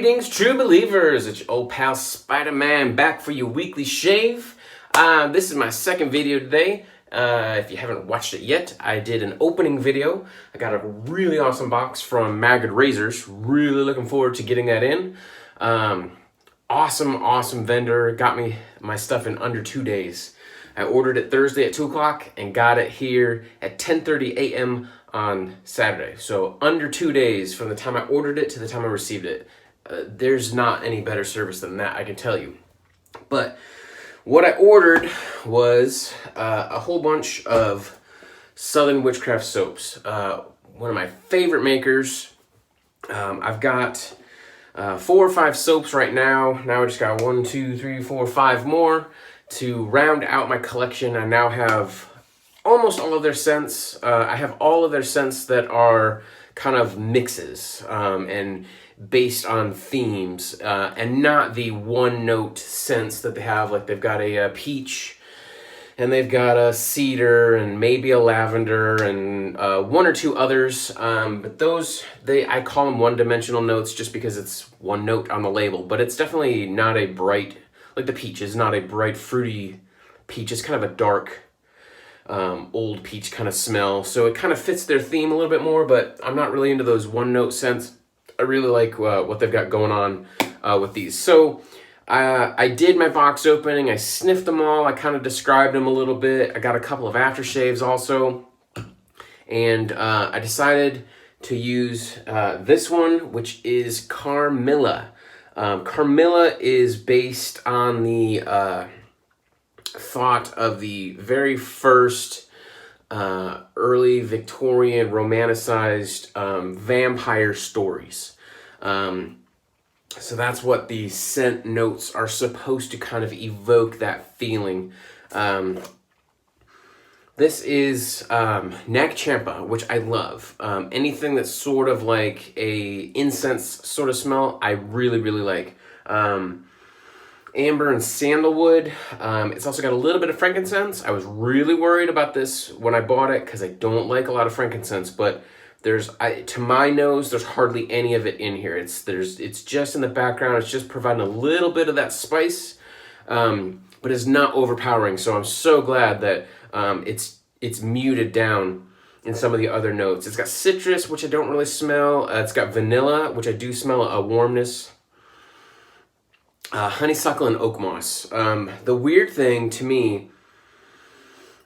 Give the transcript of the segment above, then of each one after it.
Greetings, true believers. It's your old pal Spider-Man back for your weekly shave. This is my second video today. If you haven't watched it yet, I did an opening video. I got a really awesome box from Maggot Razors. Really looking forward to getting that in. Awesome vendor. Got me my stuff in under 2 days. I ordered it Thursday at 2 o'clock and got it here at 10:30 a.m. on Saturday. So under 2 days from the time I ordered it to the time I received it. There's not any better service than that, I can tell you. But what I ordered was a whole bunch of Southern Witchcraft soaps. One of my favorite makers. I've got 4 or 5 soaps right now. Now I just got 1, 2, 3, 4, 5 more to round out my collection. I now have almost all of their scents. I have all of their scents that are kind of mixes and based on themes and not the one note scents that they have. Like they've got a peach and they've got a cedar and maybe a lavender and 1 or 2 others. But those, I call them one-dimensional notes just because it's one note on the label. But it's definitely not a bright, like the peach is not a bright fruity peach. It's kind of a dark old peach kind of smell. So it kind of fits their theme a little bit more, but I'm not really into those one note scents. I really like what they've got going on with these. So I did my box opening. I sniffed them all. I kind of described them a little bit. I got a couple of aftershaves also. And I decided to use this one, which is Carmilla. Carmilla is based on the thought of the very first early Victorian romanticized vampire stories. So that's what the scent notes are supposed to kind of evoke that feeling. This is Nag Champa, which I love. Anything that's sort of like a incense sort of smell, I really like. Amber and sandalwood. It's also got a little bit of frankincense. I was really worried about this when I bought it because I don't like a lot of frankincense, but to my nose, there's hardly any of it in here. It's just in the background. It's just providing a little bit of that spice, but it's not overpowering. So I'm so glad that it's muted down in some of the other notes. It's got citrus, which I don't really smell. It's got vanilla, which I do smell a warmness. Honeysuckle and oak moss. The weird thing to me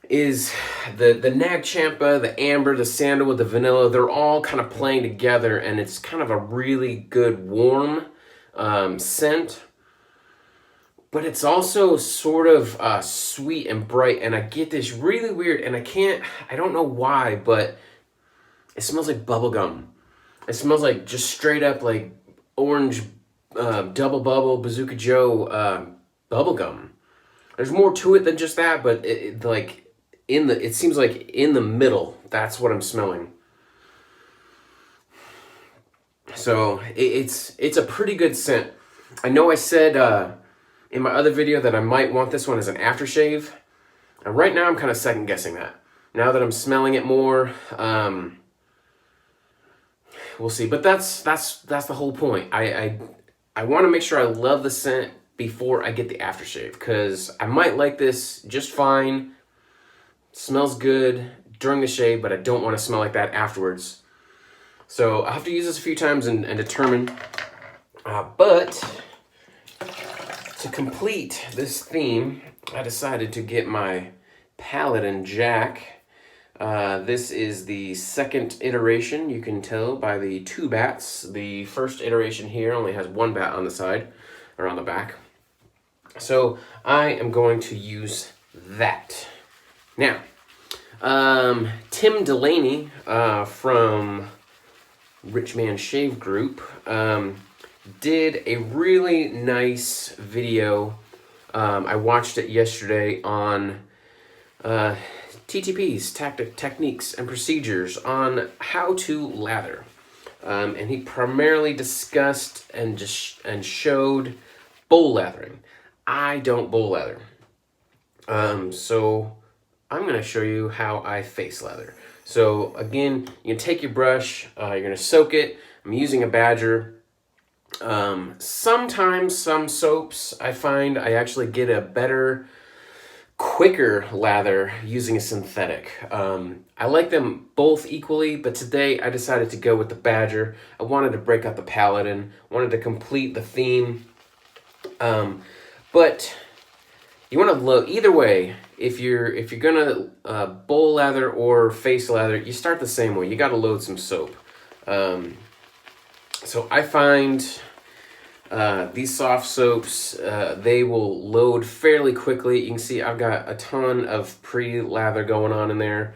is the Nag Champa, the amber, the sandalwood, the vanilla, they're all kind of playing together, and it's kind of a really good warm scent. But it's also sort of sweet and bright, and I get this really weird, and I don't know why, but it smells like bubblegum. It smells like just straight up like orange Double Bubble, Bazooka Joe, bubblegum. There's more to it than just that, but it seems like in the middle, that's what I'm smelling. So it's a pretty good scent. I know I said in my other video that I might want this one as an aftershave. And right now I'm kind of second guessing that. Now that I'm smelling it more, we'll see. But that's the whole point. I want to make sure I love the scent before I get the aftershave, because I might like this just fine, smells good during the shave, but I don't want to smell like that afterwards. So I'll have to use this a few times and determine. But to complete this theme, I decided to get my Paladin Jack. This is the second iteration. You can tell by the 2 bats. The first iteration here only has 1 bat on the side, or on the back. So I am going to use that. Now, Tim Delaney from Rich Man Shave Group did a really nice video. I watched it yesterday on TTPs, techniques and procedures on how to lather. And he primarily discussed and showed bowl lathering. I don't bowl lather. So I'm going to show you how I face lather. So again, you take your brush, you're going to soak it. I'm using a badger. Sometimes some soaps, I find I actually get a better, quicker lather using a synthetic. I like them both equally, but today I decided to go with the Badger. I wanted to break out the Paladin, wanted to complete the theme. But you want to load either way. If you're gonna bowl lather or face lather, you start the same way. You got to load some soap. So I find these soft soaps, they will load fairly quickly. You can see I've got a ton of pre-lather going on in there.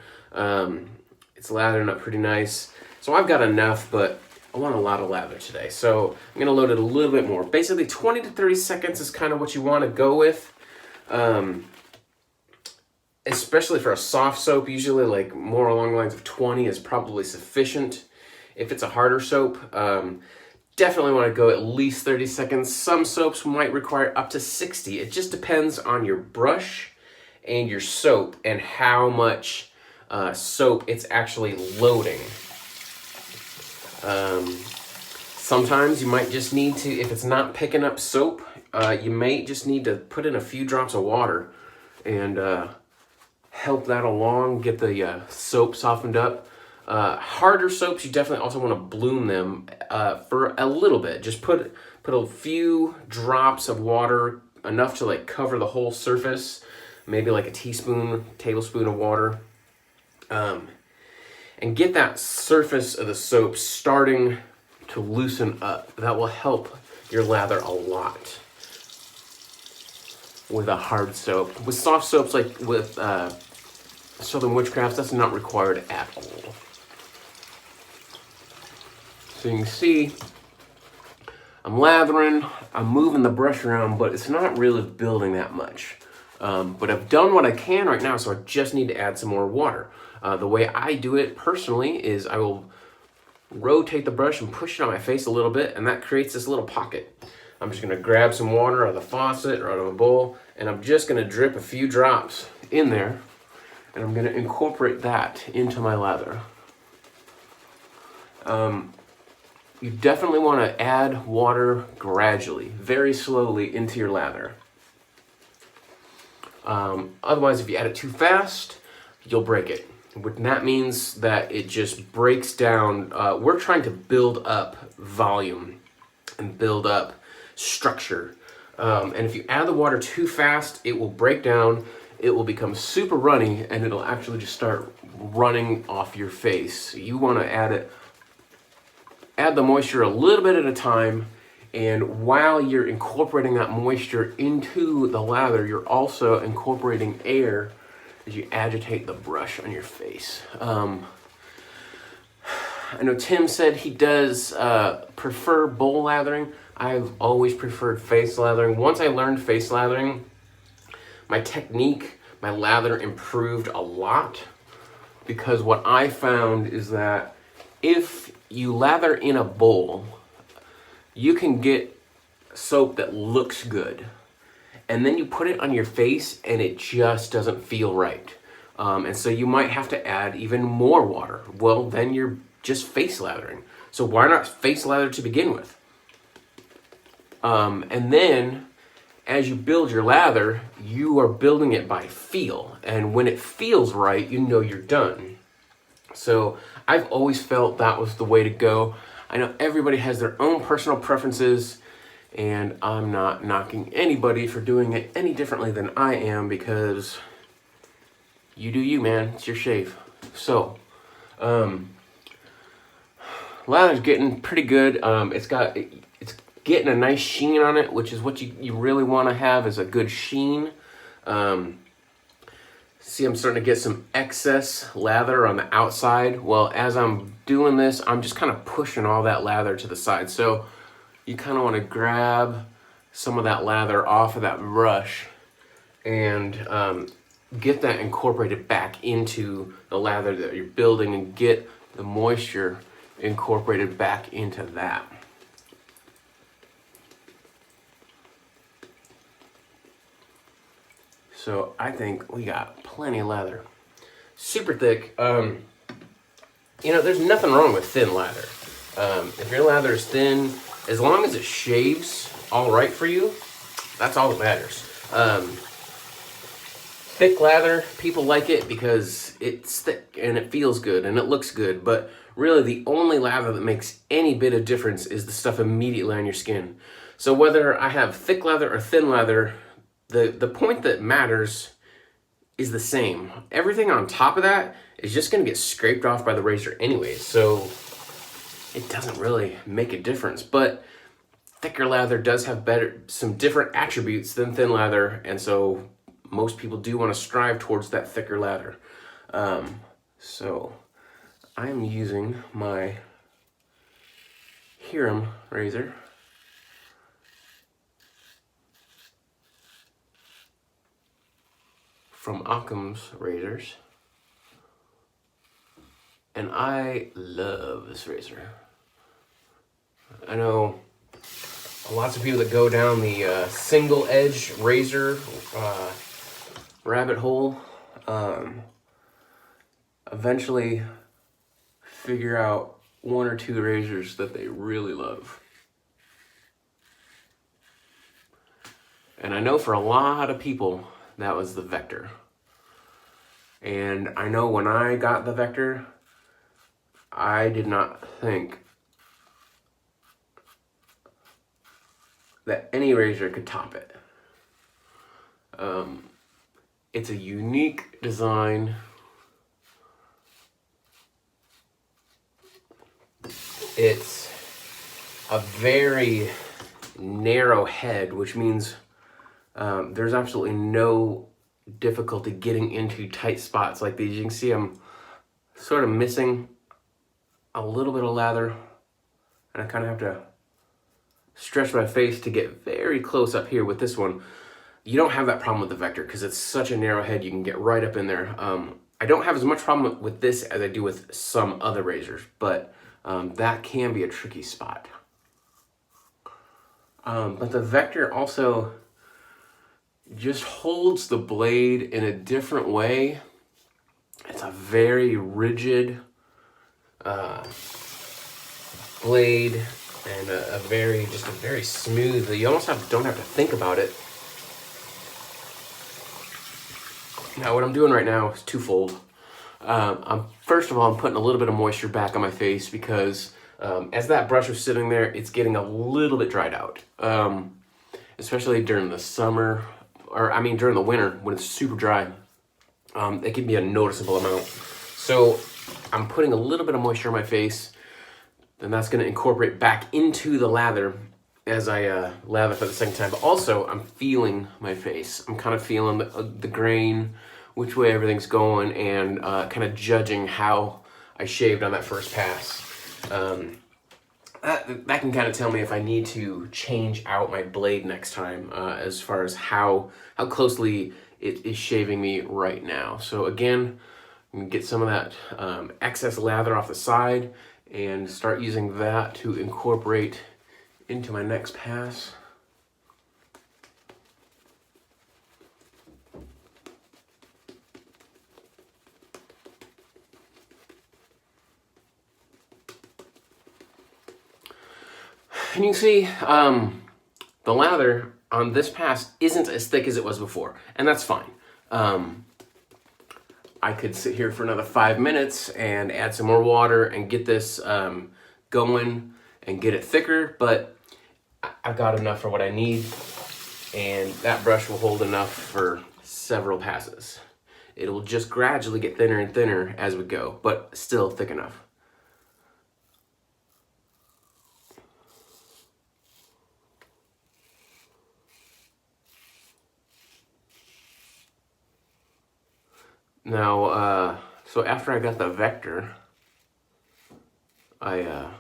It's lathering up pretty nice. So I've got enough, but I want a lot of lather today. So I'm gonna load it a little bit more. Basically 20 to 30 seconds is kind of what you want to go with. Especially for a soft soap, usually like more along the lines of 20 is probably sufficient. If it's a harder soap, definitely want to go at least 30 seconds. Some soaps might require up to 60. It just depends on your brush and your soap and how much soap it's actually loading. Sometimes you might just need to, if it's not picking up soap, you may just need to put in a few drops of water and help that along, get the soap softened up. Harder soaps, you definitely also want to bloom them for a little bit. Just put a few drops of water, enough to like cover the whole surface, maybe like a tablespoon of water, and get that surface of the soap starting to loosen up. That will help your lather a lot with a hard soap. With soft soaps like with Southern Witchcrafts, that's not required at all. So you can see I'm lathering, I'm moving the brush around, but it's not really building that much. But I've done what I can right now, so I just need to add some more water. The way I do it personally is I will rotate the brush and push it on my face a little bit, and that creates this little pocket. I'm just gonna grab some water out of the faucet or out of a bowl, and I'm just gonna drip a few drops in there, and I'm gonna incorporate that into my lather. You definitely want to add water gradually, very slowly into your lather. Otherwise, if you add it too fast, you'll break it. That means that it just breaks down. We're trying to build up volume and build up structure. And if you add the water too fast, it will break down, it will become super runny, and it'll actually just start running off your face. You want to add the moisture a little bit at a time, and while you're incorporating that moisture into the lather, you're also incorporating air as you agitate the brush on your face. I know Tim said he does prefer bowl lathering. I've always preferred face lathering. Once I learned face lathering, my technique, my lather improved a lot, because what I found is that if you lather in a bowl, you can get soap that looks good, and then you put it on your face and it just doesn't feel right. And so you might have to add even more water. Well, then you're just face lathering. So why not face lather to begin with? And then as you build your lather, you are building it by feel. And when it feels right, you know you're done. So I've always felt that was the way to go. I know everybody has their own personal preferences, and I'm not knocking anybody for doing it any differently than I am, because you do you, man. It's your shave. So, lather's getting pretty good. It's getting a nice sheen on it, which is what you really want to have, is a good sheen. See, I'm starting to get some excess lather on the outside. Well, as I'm doing this, I'm just kind of pushing all that lather to the side. So you kind of want to grab some of that lather off of that brush and get that incorporated back into the lather that you're building, and get the moisture incorporated back into that. So I think we got plenty of lather. Super thick. You know, there's nothing wrong with thin lather. If your lather is thin, as long as it shaves all right for you, that's all that matters. Thick lather, people like it because it's thick and it feels good and it looks good, but really the only lather that makes any bit of difference is the stuff immediately on your skin. So whether I have thick lather or thin lather, the point that matters is the same. Everything on top of that is just gonna get scraped off by the razor anyways, so it doesn't really make a difference. But thicker lather does have some different attributes than thin lather, and so most people do want to strive towards that thicker lather. So I am using my Hiram razor. From Occam's Razors. And I love this razor. I know lots of people that go down the single edge razor rabbit hole eventually figure out one or two razors that they really love. And I know for a lot of people that was the Vector. And I know when I got the Vector, I did not think that any razor could top it. It's a unique design. It's a very narrow head, which means there's absolutely no difficulty getting into tight spots like these. You can see I'm sort of missing a little bit of lather, and I kind of have to stretch my face to get very close up here with this one. You don't have that problem with the Vector because it's such a narrow head, you can get right up in there. I don't have as much problem with this as I do with some other razors, but that can be a tricky spot. But the Vector also just holds the blade in a different way. It's a very rigid blade and a very smooth. You almost don't have to think about it. Now what I'm doing right now is twofold. First of all, I'm putting a little bit of moisture back on my face because as that brush was sitting there, it's getting a little bit dried out. Especially during the summer, or I mean during the winter when it's super dry. It can be a noticeable amount. So I'm putting a little bit of moisture on my face, then that's gonna incorporate back into the lather as I lather for the second time. But also I'm feeling my face. I'm kind of feeling the grain, which way everything's going, and kind of judging how I shaved on that first pass. That can kind of tell me if I need to change out my blade next time as far as how closely it is shaving me right now. So again, I'm gonna get some of that excess lather off the side and start using that to incorporate into my next pass. And you can see the lather on this pass isn't as thick as it was before, and that's fine. I could sit here for another 5 minutes and add some more water and get this going and get it thicker, but I've got enough for what I need, and that brush will hold enough for several passes. It'll just gradually get thinner and thinner as we go, but still thick enough. Now, so after I got the Vector, I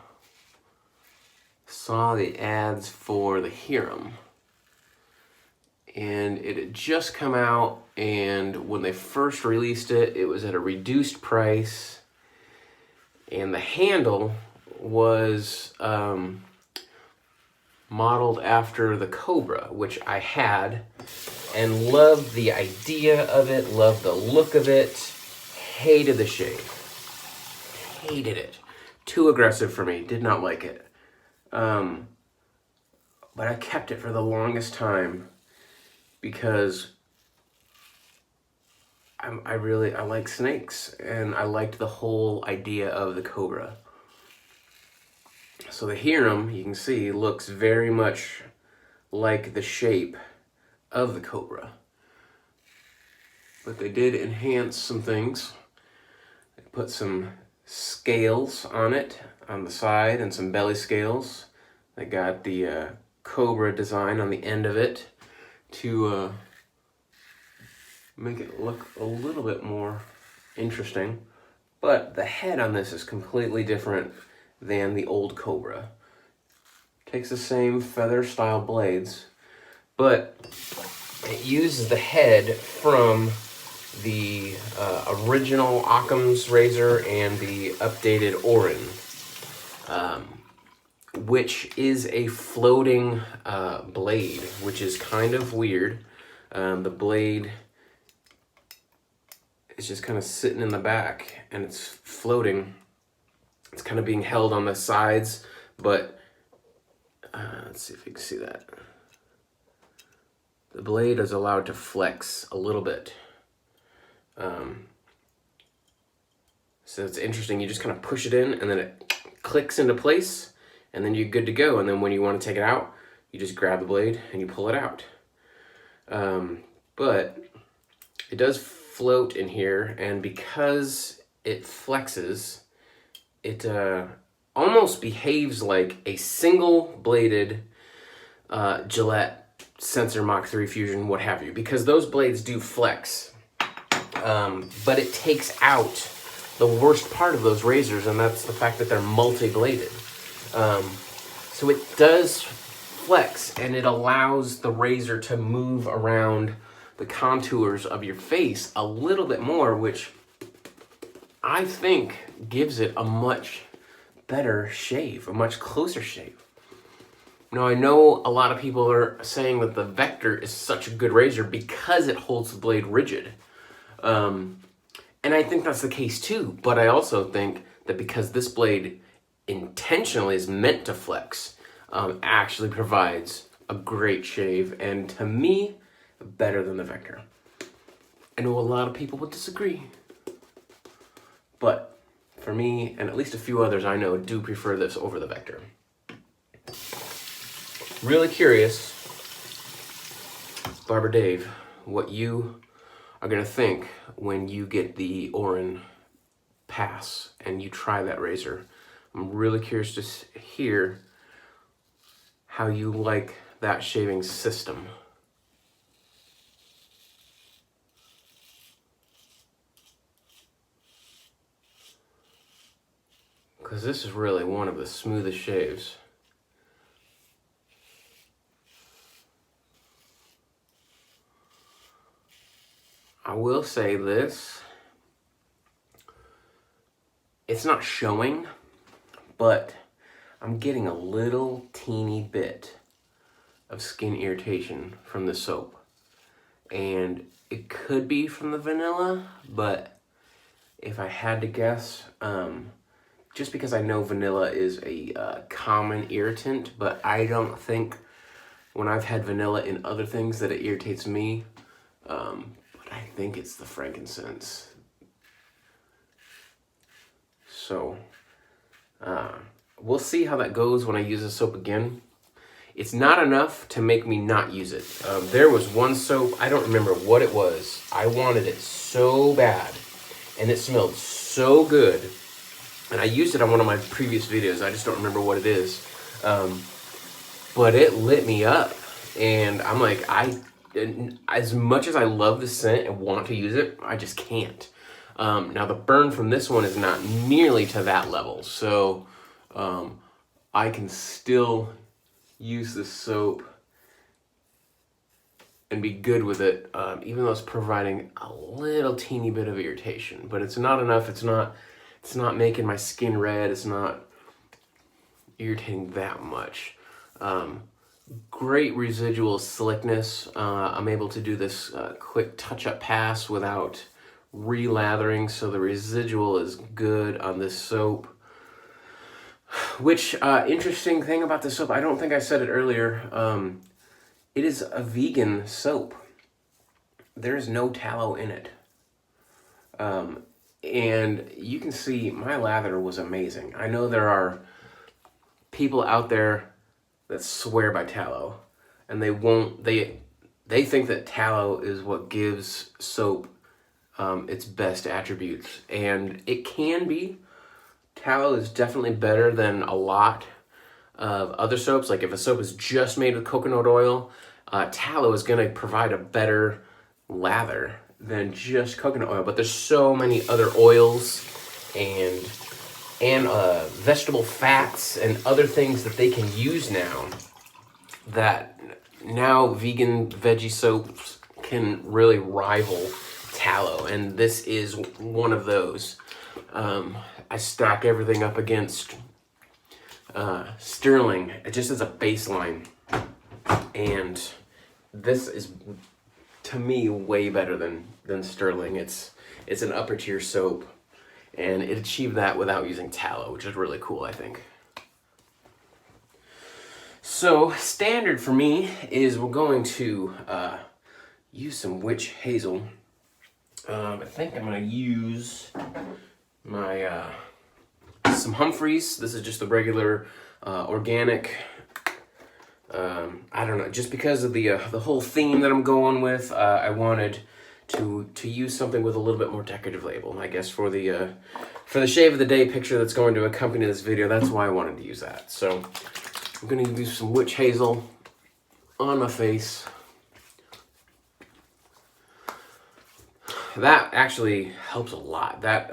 saw the ads for the Hiram, and it had just come out, and when they first released it, it was at a reduced price, and the handle was modeled after the Cobra, which I had, and loved the idea of it, loved the look of it, hated the shave. Hated it. Too aggressive for me. Did not like it. But I kept it for the longest time because I like snakes, and I liked the whole idea of the cobra. So the Hiram, you can see, looks very much like the shape of the cobra. But they did enhance some things. They put some scales on it, on the side, and some belly scales. They got the cobra design on the end of it to make it look a little bit more interesting. But the head on this is completely different than the old cobra. Takes the same feather style blades, but it uses the head from the original Occam's razor and the updated Orin, which is a floating blade, which is kind of weird. The blade is just kind of sitting in the back and it's floating. It's kind of being held on the sides, but let's see if you can see that. The blade is allowed to flex a little bit. So it's interesting. You just kind of push it in and then it clicks into place and then you're good to go. And then when you want to take it out, you just grab the blade and you pull it out. But it does float in here, and because it flexes, it almost behaves like a single-bladed Gillette Sensor Mach 3 Fusion, what have you, because those blades do flex. But it takes out the worst part of those razors, and that's the fact that they're multi-bladed. So it does flex, and it allows the razor to move around the contours of your face a little bit more, which I think gives it a much better shave, a much closer shave. Now, I know a lot of people are saying that the Vector is such a good razor because it holds the blade rigid. And I think that's the case too, but I also think that because this blade intentionally is meant to flex, actually provides a great shave, and to me, better than the Vector. I know a lot of people would disagree, but for me, and at least a few others I know, do prefer this over the Vector. Really curious, Barber Dave, what you are gonna think when you get the Orin Pass and you try that razor. I'm really curious to hear how you like that shaving system. Because this is really one of the smoothest shaves. I will say this, it's not showing, but I'm getting a little teeny bit of skin irritation from the soap. And it could be from the vanilla, but if I had to guess, just because I know vanilla is a common irritant, but I don't think when I've had vanilla in other things that it irritates me. But I think it's the frankincense. So, we'll see how that goes when I use the soap again. It's not enough to make me not use it. There was one soap, I don't remember what it was. I wanted it so bad, and it smelled so good. And I used it on one of my previous videos. I just don't remember what it is. But it lit me up. And I'm like, as much as I love the scent and want to use it, I just can't. Now the burn from this one is not nearly to that level. So I can still use this soap and be good with it, even though it's providing a little teeny bit of irritation. But it's not enough. It's not making my skin red. It's not irritating that much. Great residual slickness. I'm able to do this quick touch-up pass without relathering, so the residual is good on this soap. Which, interesting thing about this soap, I don't think I said it earlier, it is a vegan soap. There is no tallow in it. And you can see my lather was amazing. I know there are people out there that swear by tallow, and they think that tallow is what gives soap its best attributes, and it can be. Tallow is definitely better than a lot of other soaps. Like if a soap is just made with coconut oil, tallow is going to provide a better lather than just coconut oil. But there's so many other oils and vegetable fats and other things that they can use now, that now vegan veggie soaps can really rival tallow, and this is one of those. I stack everything up against Sterling just as a baseline, and this is, to me, way better than Sterling. It's an upper tier soap, and it achieved that without using tallow, which is really cool, I think. So standard for me is we're going to use some witch hazel. I think I'm going to use my some Humphreys. This is just the regular organic. I don't know, just because of the whole theme that I'm going with, I wanted to use something with a little bit more decorative label. I guess for the shave of the day picture that's going to accompany this video, that's why I wanted to use that. So I'm going to use some witch hazel on my face. That actually helps a lot. That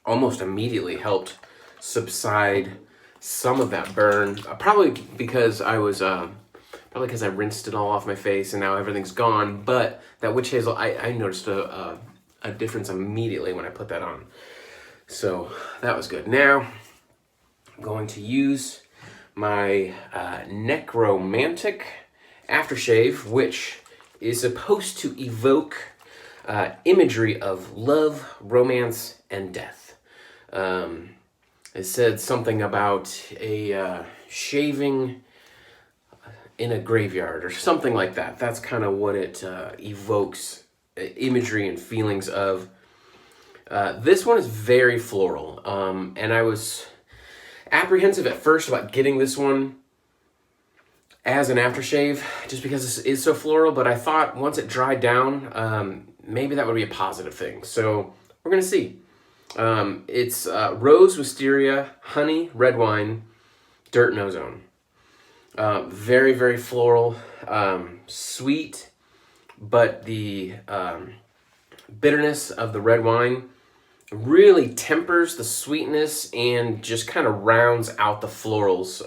almost immediately helped subside some of that burn. Probably because I rinsed it all off my face and now everything's gone. But that witch hazel, I noticed a difference immediately when I put that on. So that was good. Now I'm going to use my Necromantic aftershave, which is supposed to evoke imagery of love, romance, and death. It said something about a shaving in a graveyard or something like that. That's kind of what it evokes, imagery and feelings of. This one is very floral, and I was apprehensive at first about getting this one as an aftershave just because this is so floral, but I thought once it dried down, maybe that would be a positive thing. So we're going to see. It's rose, wisteria, honey, red wine, dirt, and ozone. Very, very floral, sweet, but the bitterness of the red wine really tempers the sweetness and just kind of rounds out the florals.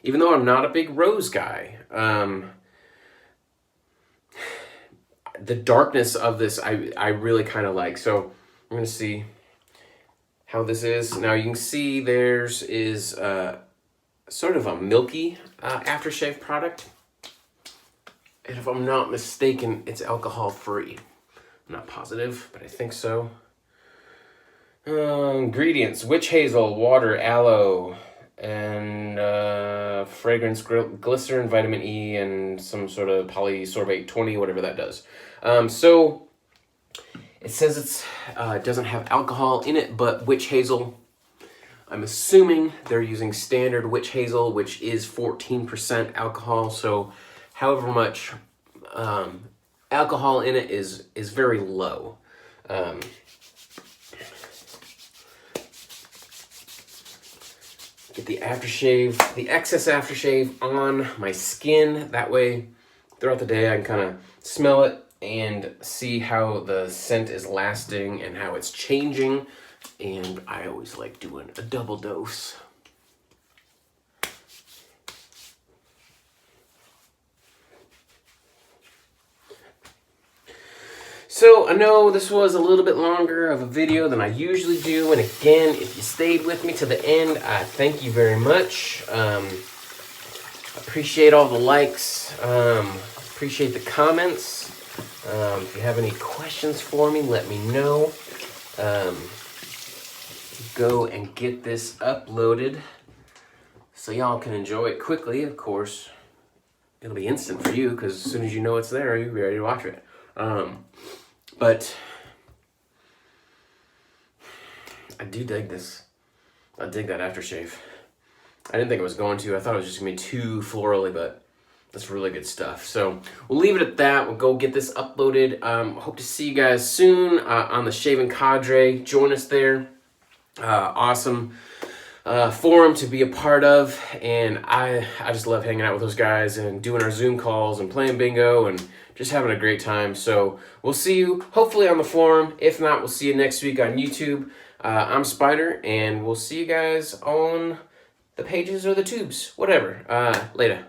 Even though I'm not a big rose guy, the darkness of this I really kind of like. So I'm going to see how this is. Now you can see theirs is sort of a milky aftershave product. And if I'm not mistaken, it's alcohol free. I'm not positive, but I think so. Ingredients: witch hazel, water, aloe, and fragrance, glycerin, vitamin E, and some sort of polysorbate 20, whatever that does. So it says it doesn't have alcohol in it, but witch hazel. I'm assuming they're using standard witch hazel, which is 14% alcohol. So however much alcohol in it is very low. Get the aftershave, the excess aftershave on my skin. That way, throughout the day, I can kind of smell it and see how the scent is lasting and how it's changing. And I always like doing a double dose. So I know this was a little bit longer of a video than I usually do, and again, if you stayed with me to the end, I thank you very much. Appreciate all the likes, appreciate the comments. If you have any questions for me, let me know. go and get this uploaded so y'all can enjoy it quickly. Of course, it'll be instant for you because as soon as you know it's there, you'll be ready to watch it. But I do dig this. I dig that aftershave. I didn't think it was going to. I thought it was just going to be too florally, but that's really good stuff. So we'll leave it at that. We'll go get this uploaded. Hope to see you guys soon on the Shaving Cadre. Join us there. Awesome forum to be a part of. And I just love hanging out with those guys and doing our Zoom calls and playing bingo and just having a great time. So we'll see you hopefully on the forum. If not, we'll see you next week on YouTube. I'm Spider, and we'll see you guys on the pages or the tubes, whatever. Later.